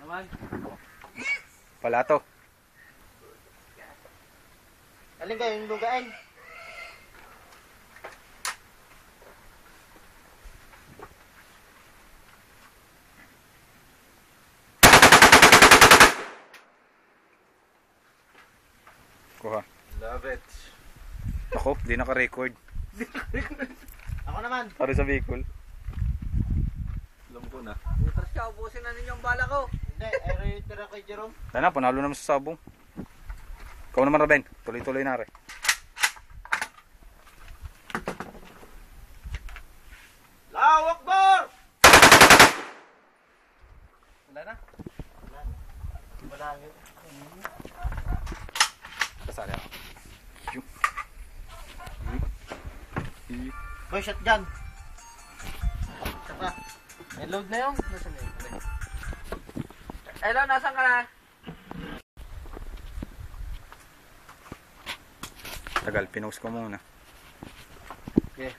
Naman. Palato. Alin kayo yung lugain? Kuha. Love it. Ako, di naka-record. Ako naman. Para sa Bicol. Alam ko na. Butas ka, ubusin na ninyo ang bala ko. Hindi, ay tira kay Jerome. Sana, panalo naman sa sabong. Ikaw naman, Raben. Tuloy-tuloy na rin. Lawak bar! Wala na? Wala na. Wala na. Kasali ako. Boy, shotgun. Isa pa. May load na yun. Nasaan na yun? Hello, nasan ka na? Tagal, pinost ko muna. Okay.